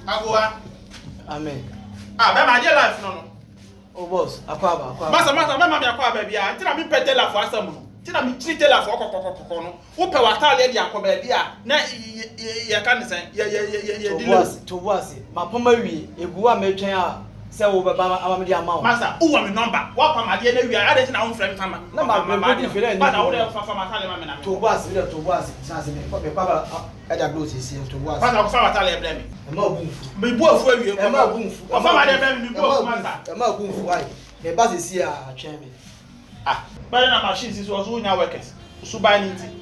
Agua. Amen. Ah, my dear life, no. Oh, boss, Aquaba. Master, mamma, baby. I tell me pet la for some. Tell me treat la for Cococono. Whoop our lady, Aquabia. Now, you can't say, to was it. My pommery, if you are making say over Bama amount. Master, who am number? What am I dear? We are adding our own friend. But I would have for my talent to was it, Papa at the blues is here to was. But I'll follow Talent. A more We both were you, a more boom for a more boom for why. The bus is here, chairman. Ah, but in machines is was doing our workers. So buy anything.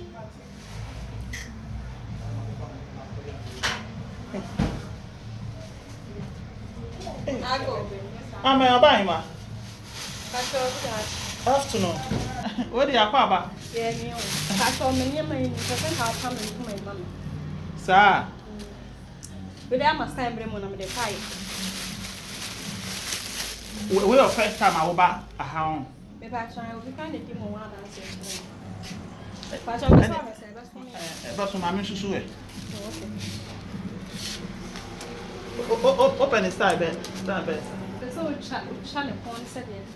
I'm a buy ma. Afternoon. What do you have? Yeah, I saw many of my how come to my mum. Sir, But I must time bring one of the fight. we are first time I will buy a hound. If I try, we kind of do one answer. But I was that's for me. That's what I'm sure. Okay. Open the side bed. So, Charlie Pond said it.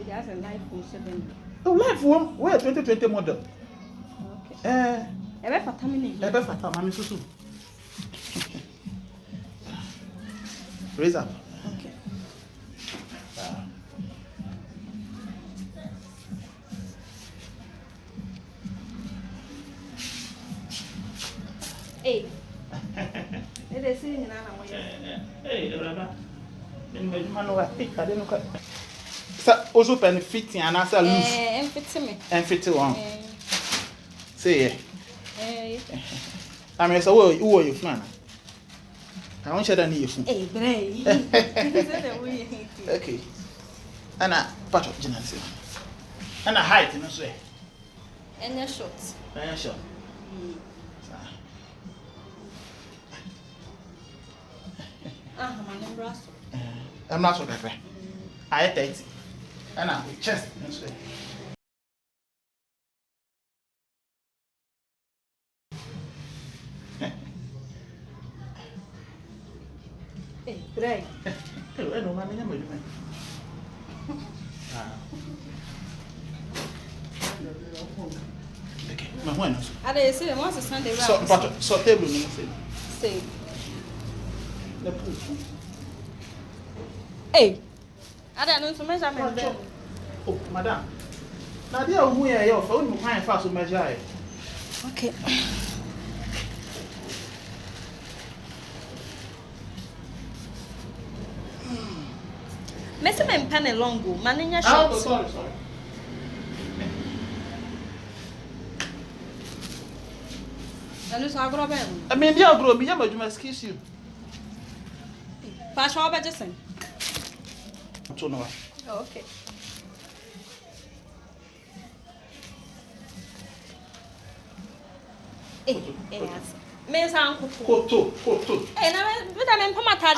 That's a life for 7. Oh, life one. We're 2020 model. Okay. Ever for Tamini. Ever for time, I'm so. Raise up. Okay. Hey. It is sitting in our way. Hey, brother. Then my man over. I didn't know. So, also benefiting and answer loose. And fit me. And fit one. Say, Eh. I mean, so who are you, man? I want you to need you. Hey, Bray. Okay. And a part of genasi. And a height, you know, say. And your shots. I sure. I'm not so bad. I ate 80. And I'm chest, you know, say. Hey, Bray. Hello, hello, my name. Okay, my one. I didn't see them once a Sunday round. So table, you Say. the pool. Hey. I don't know to measure. Oh, madam. Now, dear, we are your phone, my fast to measure. Okay. Messi men pen longo, manning your shop. Sorry. And it's agro ben. I mean, dear, grow me, you must kiss you. Pass over just saying. Okay. Yes. Miss Uncle Koto. And I am Pomata.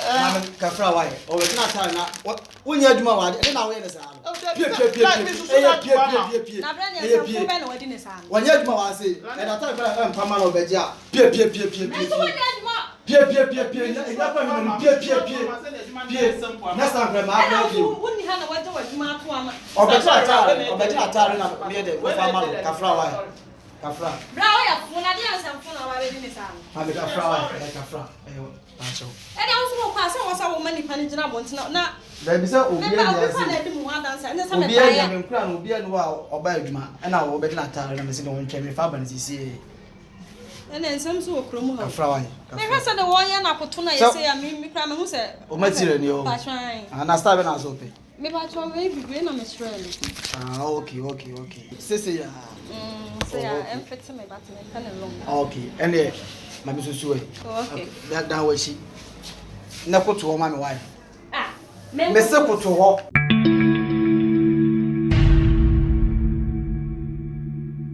I'm Kafra, why? Oh, it's not time now. When you're doing what? Then I'll win the sound. When you're doing what I say, and I thought I'm Pamano Beja. Next time, I'm wouldn't have a weather with Mark. or better, Kafra. Kafra. When I did some fun of our business. I'm a Kafra. And I also pass on was our money punishing. I want to know. There is a and then some sort of crum of flower. I said the one I put tonight. Say, I mean, Mikram who said, oh, material, and I started as open. Maybe I try maybe green on Miss Shirley. Okay. Sissy, say, I am fitting my button and pen along. okay, and then my Mrs. Sue. Okay, that way she. Never to my wife. ah, Miss Circle to walk.